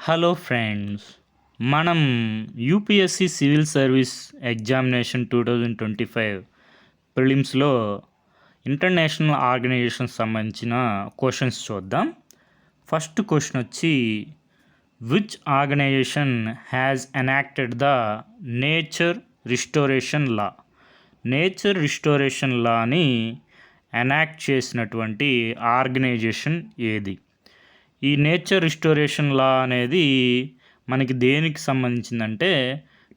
Hello friends, మనం UPSC civil service examination 2025 ప్రిలిమ్స్లో international organisation సంబంధించిన క్వశ్చన్స్ చూద్దాం. ఫస్ట్ క్వశ్చన్ వచ్చి, which organisation has enacted the nature restoration law? Nature restoration లాని enact చేసినటువంటి organisation ఏది? ఈ నేచర్ రిస్టోరేషన్ లా అనేది మనకి దేనికి సంబంధించిందంటే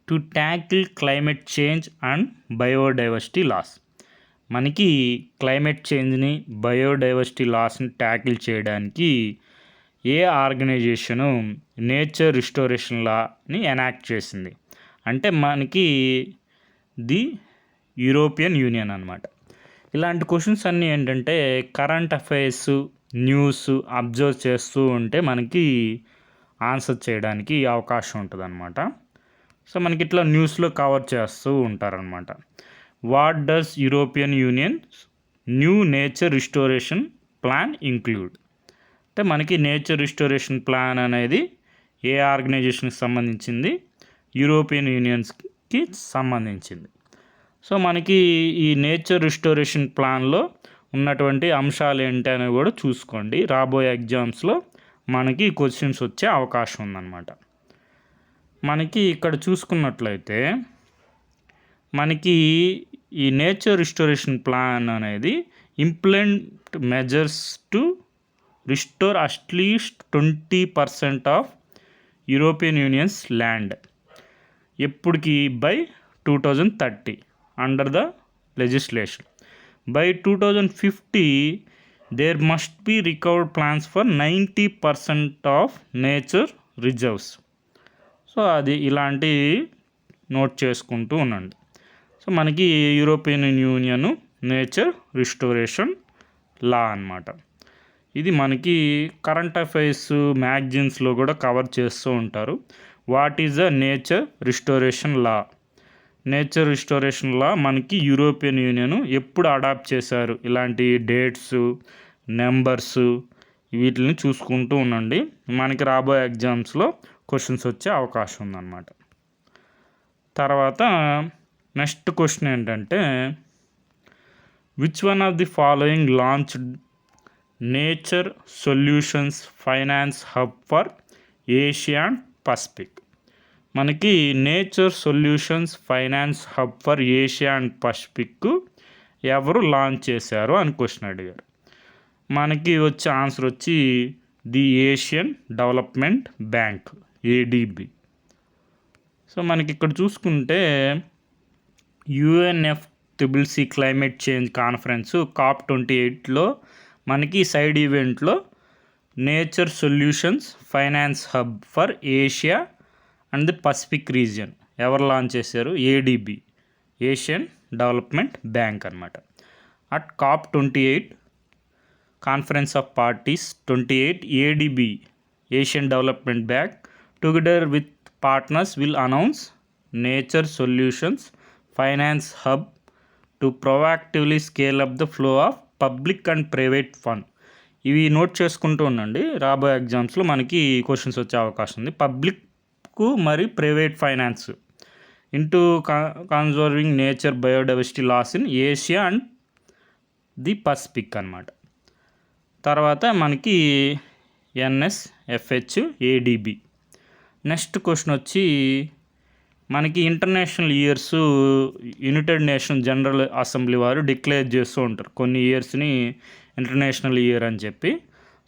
to tackle climate change and biodiversity loss. మనకి క్లైమేట్ చేంజ్ని బయోడైవర్సిటీ లాస్ని ట్యాకిల్ చేయడానికి ఏ ఆర్గనైజేషను నేచర్ రిస్టోరేషన్ లాని ఎనాక్ట్ చేసింది అంటే మనకి ది యూరోపియన్ యూనియన్ అనమాట. ఇలాంటి క్వశ్చన్స్ అన్నీ ఏంటంటే కరెంట్ అఫైర్స్ న్యూస్ అబ్జర్వ్ చేస్తూ ఉంటే మనకి ఆన్సర్ చేయడానికి అవకాశం ఉంటుంది అనమాట. సో మనకి ఇట్లా న్యూస్లో కవర్ చేస్తూ ఉంటారనమాట. What does European union new nature restoration plan include? అంటే మనకి నేచర్ రిస్టోరేషన్ ప్లాన్ అనేది ఏ ఆర్గనైజేషన్కి సంబంధించింది? యూరోపియన్ యూనియన్స్కి సంబంధించింది. సో మనకి ఈ నేచర్ రిస్టోరేషన్ ప్లాన్లో ఉన్నటువంటి అంశాలు ఏంటి అని కూడా చూసుకోండి. రాబోయే ఎగ్జామ్స్లో మనకి క్వశ్చన్స్ వచ్చే అవకాశం ఉందన్నమాట. మనకి ఇక్కడ చూసుకున్నట్లయితే మనకి ఈ నేచర్ రిస్టోరేషన్ ప్లాన్ అనేది implement measures to restore at least 20% of European Unions land ఎప్పటికి by 2030 under the legislation. By 2050, there must be recovered plans for 90% of nature reserves. So అది ఇలాంటి నోట్ చేసుకుంటూ ఉండండి. సో మనకి యూరోపియన్ యూనియన్ నేచర్ రిస్టోరేషన్ లా అన్నమాట. ఇది మనకి కరెంట్ అఫైర్స్ మ్యాగజైన్స్లో కూడా కవర్ చేస్తూ ఉంటారు. What is the nature restoration law? Nature restoration law మనకి యూరోపియన్ యూనియన్ ఎప్పుడు అడాప్ట్ చేశారు, ఇలాంటి డేట్స్ నెంబర్స్ వీటిని చూసుకుంటూ ఉండండి. మనకి రాబోయే ఎగ్జామ్స్లో క్వశ్చన్స్ వచ్చే అవకాశం ఉందన్నమాట. తర్వాత నెక్స్ట్ క్వశ్చన్ ఏంటంటే, which one of the following launched nature solutions finance hub for Asia and Pacific? మనకి nature solutions finance hub for Asia and Pacific ఎవరు లాంచ్ చేశారు అని క్వశ్చన్ అడిగారు. మనకి వచ్చే ఆన్సర్ వచ్చి the Asian Development Bank, ADB. So మనకి ఇక్కడ చూసుకుంటే UNFCCC క్లైమేట్ చేంజ్ కాన్ఫరెన్స్ COP28లో మనకి సైడ్ ఈవెంట్లో nature solutions finance hub for Asia and the Pacific region ఎవరు లాంచ్ చేశారు? ఏడిబి, ఏషియన్ డెవలప్మెంట్ బ్యాంక్ అనమాట. At COP28 conference of parties 28 ADB, Asian Development bank together with partners will announce nature solutions finance hub to proactively scale up the flow of public and private fund. ఇవి note చేసుకుంటూ ఉండండి. రాబోయే ఎగ్జామ్స్లో మనకి questions వచ్చే అవకాశం ఉంది. Public మరి private finance into conserving nature biodiversity loss in Asia and the Pacific అనమాట. తర్వాత మనకి NSFH ఏడిబి. నెక్స్ట్ క్వశ్చన్ వచ్చి మనకి international years United Nation General Assembly వారు డిక్లేర్ చేస్తూ ఉంటారు కొన్ని ఇయర్స్ని ఇంటర్నేషనల్ ఇయర్ అని చెప్పి.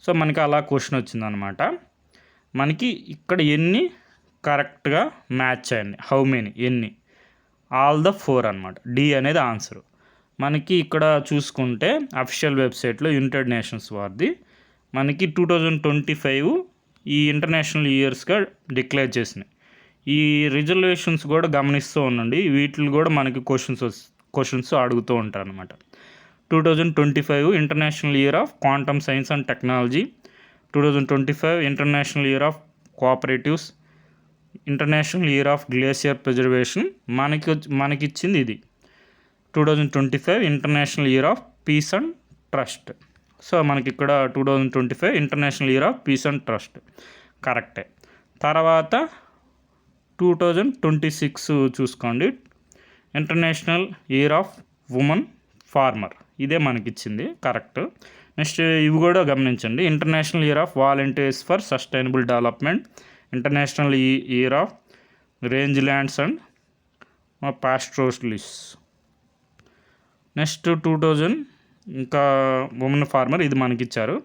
సో మనకి అలా క్వశ్చన్ వచ్చిందనమాట. మనకి ఇక్కడ ఎన్ని కరెక్ట్గా మ్యాచ్ అయ్యండి, హౌ మెనీ, ఎన్ని? ఆల్ ద 4 అనమాట. డి అనేది ఆన్సర్. మనకి ఇక్కడ చూసుకుంటే అఫీషియల్ వెబ్సైట్లో యునైటెడ్ నేషన్స్ వారిది మనకి 2025 ఈ ఇంటర్నేషనల్ ఇయర్స్గా డిక్లేర్ చేసినాయి. ఈ రిజర్వేషన్స్ కూడా గమనిస్తూ ఉండండి. వీటిని కూడా మనకి క్వశ్చన్స్ అడుగుతూ ఉంటారు అనమాట. 2025 international year of quantum science and technology, 2025 international year of cooperatives, international year of glacier preservation మనకిచ్చింది ఇది. 2025 international year of peace and trust. So మనకి ఇక్కడ 2025 international year of peace and trust కరెక్టే. తర్వాత 2026 చూసుకోండి, international year of women farmer. ఇదే మనకిచ్చింది correct. Next ఇవి కూడా గమనించండి, international year of volunteers for sustainable development, international year of rangelands and పాస్టోరలిస్ట్. Next 2000 ఇంకా ఉమెన్ ఫార్మర్ ఇది మనకిచ్చారు.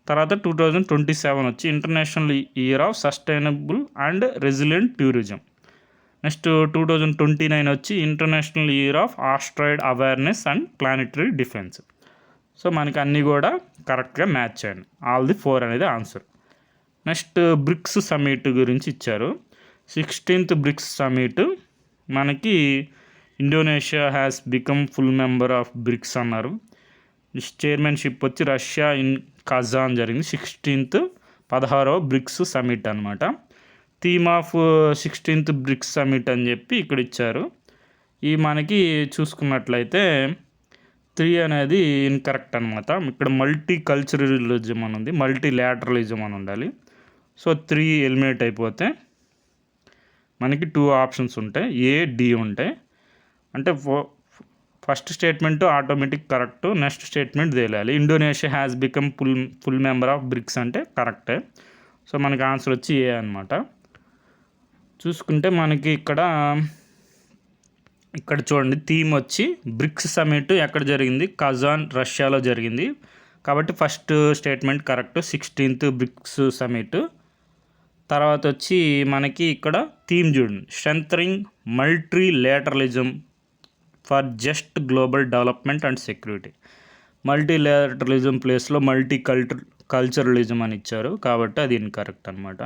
తర్వాత 2027 వచ్చి international year of sustainable and resilient tourism. Next 2029 వచ్చి international year of asteroid awareness and planetary defence. So మనకి అన్నీ కూడా కరెక్ట్గా match అయ్యాయి. ఆల్ ది 4 అనేది ఆన్సర్. నెక్స్ట్ బ్రిక్స్ సమ్మిట్ గురించి ఇచ్చారు. 16th బ్రిక్స్ సమ్మిట్ మనకి Indonesia has become full member of BRICS అన్నారు. చైర్మన్షిప్ వచ్చి రష్యా ఇన్ కజాన్ జరిగింది. 16వ బ్రిక్స్ సమ్మిట్ అనమాట. Theme of 16th BRICS summit అని చెప్పి ఇక్కడ ఇచ్చారు. ఈ మనకి చూసుకున్నట్లయితే 3 అనేది ఇన్కరెక్ట్ అనమాట. ఇక్కడ మల్టీ కల్చరలిజం అని ఉంది, మల్టీ లాటరలిజం అని ఉండాలి. సో 3 ఎలిమినేట్ అయిపోతే మనకి 2 ఆప్షన్స్ ఉంటాయి, ఏ డి ఉంటాయి. అంటే first statement automatic correct, next statement తేలాలి. Indonesia has become full member of BRICS అంటే కరెక్టే. సో మనకి ఆన్సర్ వచ్చి ఏ అనమాట. చూసుకుంటే మనకి ఇక్కడ చూడండి, థీమ్ వచ్చి బ్రిక్స్ సమ్మిట్ ఎక్కడ జరిగింది, కజాన్ రష్యాలో జరిగింది. కాబట్టి first statement correct, 16th BRICS summit. తర్వాత వచ్చి మనకి ఇక్కడ థీమ్ చూడండి, strengthening multilateralism for just global development and security. Multilateralism ప్లేస్లో మల్టీ కల్చరలిజం అని ఇచ్చారు, కాబట్టి అది ఇన్కరెక్ట్ అనమాట.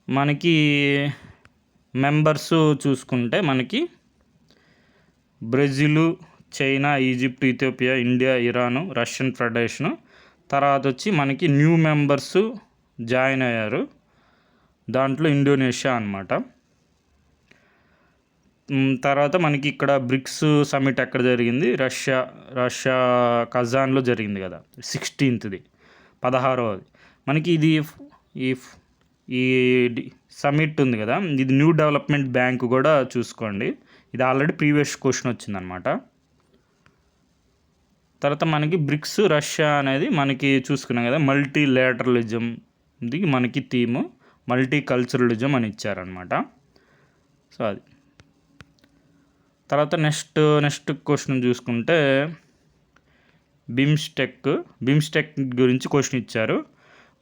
మనకి మెంబర్స్ చూసుకుంటే మనకి Brazil, China, Egypt, Ethiopia, India, Iran, Russian federation. తర్వాత వచ్చి మనకి న్యూ మెంబర్స్ జాయిన్ అయ్యారు, దాంట్లో ఇండోనేషియా అనమాట. తర్వాత మనకి ఇక్కడ బ్రిక్స్ సమ్మిట్ ఎక్కడ జరిగింది, రష్యా కజాన్లో జరిగింది కదా, 16th 16వది. మనకి ఇది ఈ సమ్మిట్ ఉంది కదా, ఇది న్యూ డెవలప్మెంట్ బ్యాంక్ కూడా చూసుకోండి, ఇది ఆల్రెడీ ప్రీవియస్ క్వశ్చన్ వచ్చిందనమాట. తర్వాత మనకి బ్రిక్స్ రష్యా అనేది మనకి చూసుకున్నాం కదా, మల్టీ లాటరలిజం ఇది మనకి థీము, మల్టీ కల్చరలిజం అని ఇచ్చారనమాట. సో అది. తర్వాత నెక్స్ట్ క్వశ్చన్ చూసుకుంటే బిమ్స్టెక్ గురించి క్వశ్చన్ ఇచ్చారు.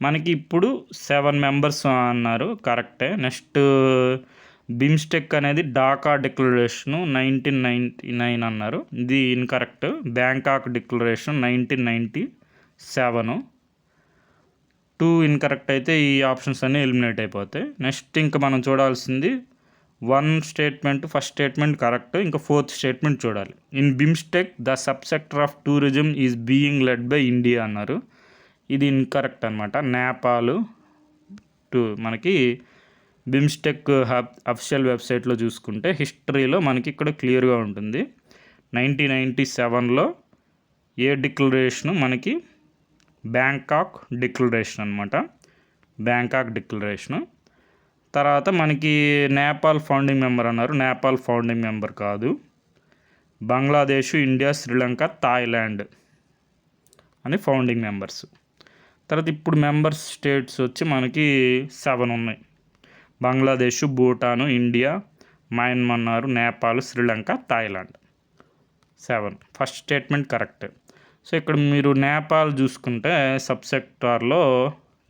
మనకి ఇప్పుడు 7 మెంబర్స్ అన్నారు, కరెక్టే. నెక్స్ట్ బిమ్స్టెక్ అనేది ఢాకా డిక్లరేషను 1999 అన్నారు, ఇది ఇన్కరెక్ట్. Bangkok declaration 1997. 2 ఇన్కరెక్ట్ అయితే ఈ ఆప్షన్స్ అన్నీ ఎలిమినేట్ అయిపోతాయి. నెక్స్ట్ ఇంకా మనం చూడాల్సింది 1 స్టేట్మెంట్, ఫస్ట్ స్టేట్మెంట్ కరెక్ట్, ఇంకా 4th స్టేట్మెంట్ చూడాలి. In BIMSTEC the sub sector of tourism is being led by India అన్నారు, ఇది ఇన్కరెక్ట్ అనమాట. నేపాల్ మనకి బిమ్స్టెక్ అఫిషియల్ వెబ్సైట్లో చూసుకుంటే హిస్టరీలో మనకి ఇక్కడ క్లియర్గా ఉంటుంది. 1997లో ఏ డిక్లరేషను మనకి బ్యాంకాక్ డిక్లరేషన్ అనమాట, బ్యాంకాక్ డిక్లరేషను. తర్వాత మనకి నేపాల్ ఫౌండింగ్ మెంబర్ అన్నారు, నేపాల్ ఫౌండింగ్ మెంబర్ కాదు. బంగ్లాదేశ్, ఇండియా, శ్రీలంక, థాయిలాండ్ అని ఫౌండింగ్ మెంబర్స్. తర్వాత ఇప్పుడు మెంబర్స్ స్టేట్స్ వచ్చి మనకి 7 ఉన్నాయి, Bangladesh, Bhutan, India, Myanmar, Nepal, Sri Lanka, Thailand. 7. First statement correct. So ఇక్కడ మీరు నేపాల్ చూసుకుంటే సబ్ సెక్టార్లో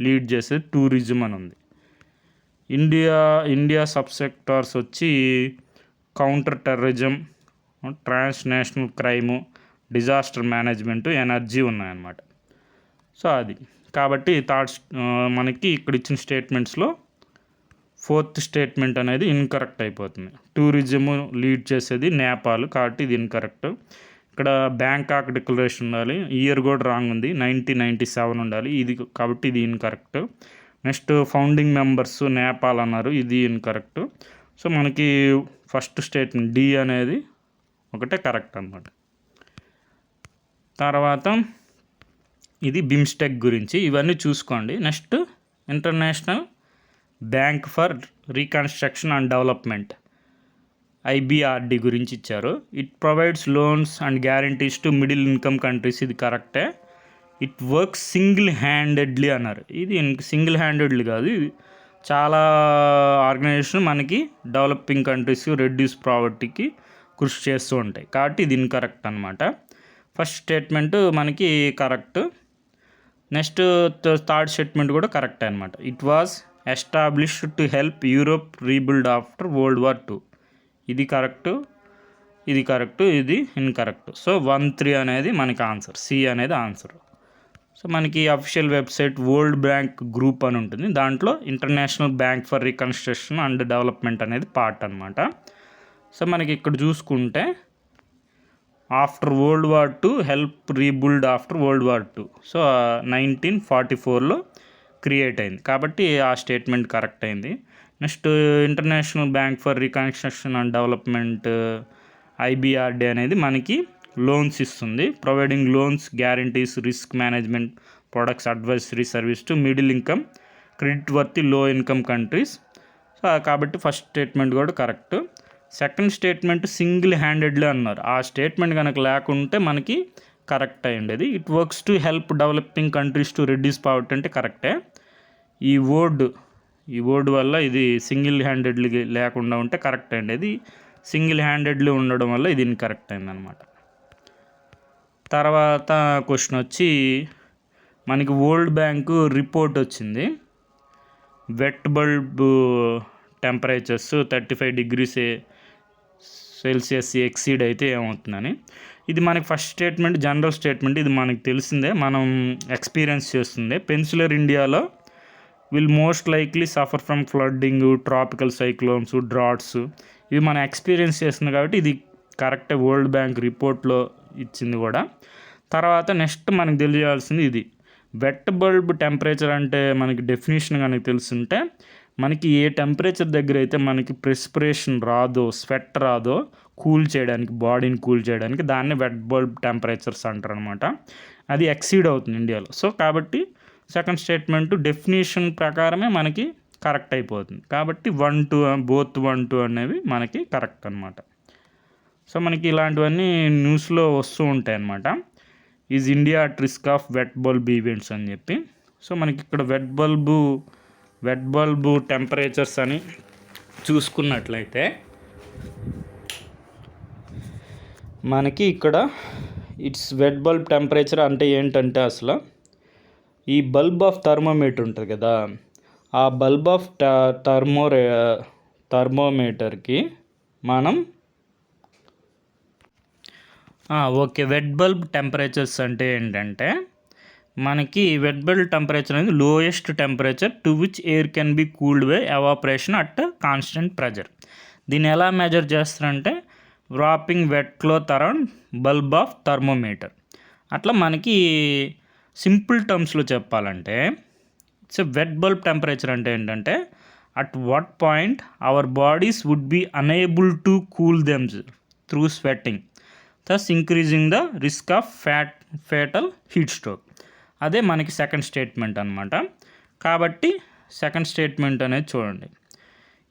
లీడ్ చేసేది టూరిజం అని ఉంది. ఇండియా సబ్ సెక్టార్స్ వచ్చి counter terrorism, transnational crime, disaster management, energy ఉన్నాయన్నమాట. సో అది కాబట్టి మనకి ఇక్కడ ఇచ్చిన స్టేట్మెంట్స్లో 4th స్టేట్మెంట్ అనేది ఇన్కరెక్ట్ అయిపోతుంది. టూరిజము లీడ్ చేసేది నేపాల్, కాబట్టి ఇది ఇన్కరెక్ట్. ఇక్కడ బ్యాంకాక్ డిక్లరేషన్ ఉండాలి, ఇయర్ కూడా రాంగ్ ఉంది, 1997 ఉండాలి, ఇది కాబట్టి ఇది incorrect. Next founding members Nepal అన్నారు, ఇది ఇన్కరెక్ట్. సో మనకి ఫస్ట్ స్టేట్మెంట్ డి అనేది ఒకటే కరెక్ట్ అనమాట. తర్వాత ఇది బిమ్స్టెక్ గురించి ఇవన్నీ చూసుకోండి. Next International Bank for Reconstruction and Development IBRD గురించి ఇచ్చారు. It provides loans and guarantees to middle income countries. ఇది కరెక్టే. ఇట్ వర్క్స్ సింగిల్ హ్యాండెడ్లీ అన్నారు. ఇది సింగిల్ హ్యాండెడ్లీ కాదు, ఇది చాలా ఆర్గనైజేషన్ మనకి డెవలపింగ్ కంట్రీస్ రెడ్యూస్ ప్రావర్టీకి కృషి చేస్తూ ఉంటాయి కాబట్టి ఇది ఇన్కరెక్ట్ అనమాట. ఫస్ట్ స్టేట్మెంట్ మనకి కరెక్ట్. నెక్స్ట్ థర్డ్ స్టేట్మెంట్ కూడా కరెక్టే అనమాట. It was established to help Europe rebuild after world war II. ఇది కరెక్ట్, ఇది కరెక్ట్, ఇది ఇన్కరెక్ట్. సో 1-3 అనేది మనకి ఆన్సర్, సి అనేది ఆన్సర్. సో మనకి official website world bank group అని ఉంటుంది, దాంట్లో international Bank for Reconstruction and development అనేది పార్ట్ అనమాట. సో మనకి ఇక్కడ చూసుకుంటే after world war II help rebuild after world war II. So 1944లో క్రియేట్ అయింది కాబట్టి ఆ స్టేట్మెంట్ కరెక్ట్ అయింది. Next International Bank for Reconstruction and Development IBRD అనేది మనకి లోన్స్ ఇస్తుంది. Providing loans, guarantees, risk management, products, advisory service to middle income, creditworthy low income countries. So కాబట్టి ఫస్ట్ స్టేట్మెంట్ కూడా correct. Second statement single handedly అన్నారు. ఆ statement కనుక లేకుంటే మనకి కరెక్ట్ అయ్యిండేది. It works to help developing countries to reduce poverty అంటే కరెక్టే. ఈ వర్డ్ వల్ల ఇది సింగిల్ హ్యాండెడ్లీ లేకుండా ఉంటే కరెక్ట్ అయ్యిండేది. సింగిల్ హ్యాండెడ్లీ ఉండడం వల్ల ఇది ఇన్కరెక్ట్ అయిందనమాట. తర్వాత క్వశ్చన్ వచ్చి మనకి వరల్డ్ బ్యాంకు రిపోర్ట్ వచ్చింది. Wet bulb temperatures 35 degrees Celsius exceed అయితే ఏమవుతుందని. ఇది మనకి ఫస్ట్ స్టేట్మెంట్ జనరల్ స్టేట్మెంట్, ఇది మనకి తెలిసిందే, మనం ఎక్స్పీరియన్స్ చేస్తుంది. పెన్సిలర్ ఇండియాలో will most likely suffer from flooding, tropical cyclones, droughts. ఇవి మనం ఎక్స్పీరియన్స్ చేస్తుంది కాబట్టి ఇది కరెక్టే, వరల్డ్ బ్యాంక్ రిపోర్ట్లో ఇచ్చింది కూడా. తర్వాత నెక్స్ట్ మనకు తెలియాల్సింది ఇది వెట్ బల్బ్ టెంపరేచర్ అంటే మనకి డెఫినేషన్ కనుక తెలుసుంటే మనకి ఏ టెంపరేచర్ దగ్గర అయితే మనకి ప్రెస్పిరేషన్ రాదో, స్వెట్ రాదో, కూల్ చేయడానికి, బాడీని కూల్ చేయడానికి దాన్ని వెట్ బల్బ్ టెంపరేచర్స్ అంటారు అనమాట. అది ఎక్సీడ్ అవుతుంది ఇండియాలో. సో కాబట్టి సెకండ్ స్టేట్మెంట్ డెఫినేషన్ ప్రకారమే మనకి కరెక్ట్ అయిపోతుంది కాబట్టి 1-2 బోత్ 1-2 అనేవి మనకి కరెక్ట్ అనమాట. సో మనకి ఇలాంటివన్నీ న్యూస్లో వస్తూ ఉంటాయి అన్నమాట. Is India at risk of wet bulb events అని చెప్పి. సో మనకి ఇక్కడ వెట్ బల్బు టెంపరేచర్స్ అని చూసుకున్నట్లయితే మనకి ఇక్కడ ఇట్స్ వెట్ బల్బ్ టెంపరేచర్ అంటే ఏంటంటే అసలు ఈ బల్బ్ ఆఫ్ థర్మోమీటర్ ఉంటుంది కదా, ఆ బల్బ్ ఆఫ్ థర్మోమీటర్కి మనం ఓకే వెట్ బల్బ్ టెంపరేచర్స్ అంటే ఏంటంటే మనకి వెట్ బల్బ్ టెంపరేచర్ అనేది lowest temperature to which air can be cooled by evaporation at constant pressure. దీన్ని ఎలా మెజర్ చేస్తారంటే wrapping wet cloth around bulb of thermometer. అట్లా మనకి సింపుల్ టర్మ్స్లో చెప్పాలంటే ఇట్స్ వెట్ బల్బ్ టెంపరేచర్ అంటే ఏంటంటే at what point our bodies would be unable to cool them through sweating, thus increasing the risk of fatal heat stroke. అదే మనకి second statement అనమాట. కాబట్టి second statement అనేది చూడండి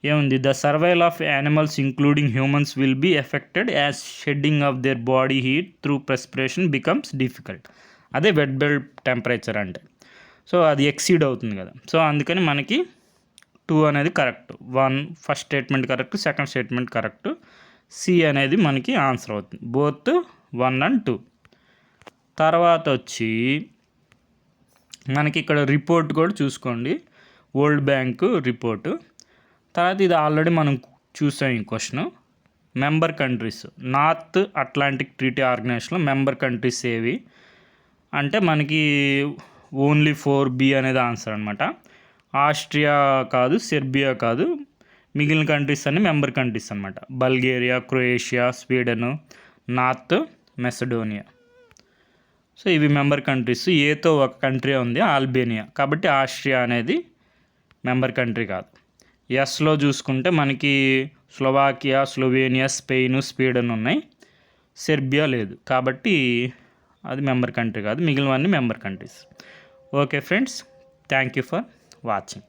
ఏముంది, the survival of animals including humans will be affected as shedding of their body heat through perspiration becomes difficult. అదే wet bulb temperature అంటే. So అది ఎక్సీడ్ అవుతుంది కదా, సో అందుకని మనకి 2 అనేది correct. 1 first statement correct, second statement correct, C అనేది మనకి ఆన్సర్ అవుతుంది. Both 1 and 2. తర్వాత వచ్చి మనకి ఇక్కడ రిపోర్ట్ కూడా చూసుకోండి, వరల్డ్ బ్యాంకు రిపోర్టు. తర్వాత ఇది ఆల్రెడీ మనం చూసాం ఈ question. Member countries, North Atlantic Treaty ఆర్గనైజేషన్లో మెంబర్ కంట్రీస్ ఏవి అంటే మనకి ఓన్లీ 4B అనేది ఆన్సర్ అనమాట. ఆస్ట్రియా కాదు, సెర్బియా కాదు, మిగిలిన కంట్రీస్ అన్ని మెంబర్ కంట్రీస్ అనమాట. Bulgaria, Croatia, Sweden, north Macedonia. So ఇవి మెంబర్ కంట్రీస్. ఏతో ఒక కంట్రీ ఉంది, ఆల్బేనియా. కాబట్టి ఆస్ట్రియా అనేది మెంబర్ కంట్రీ కాదు. ఎస్లో చూసుకుంటే మనకి స్లోవాకియా, స్లోవేనియా, స్పెయిన్, స్వీడన్ ఉన్నాయి. సెర్బియా లేదు కాబట్టి అది మెంబర్ కంట్రీ కాదు. మిగిలినవన్నీ member countries. Okay friends, thank you for watching.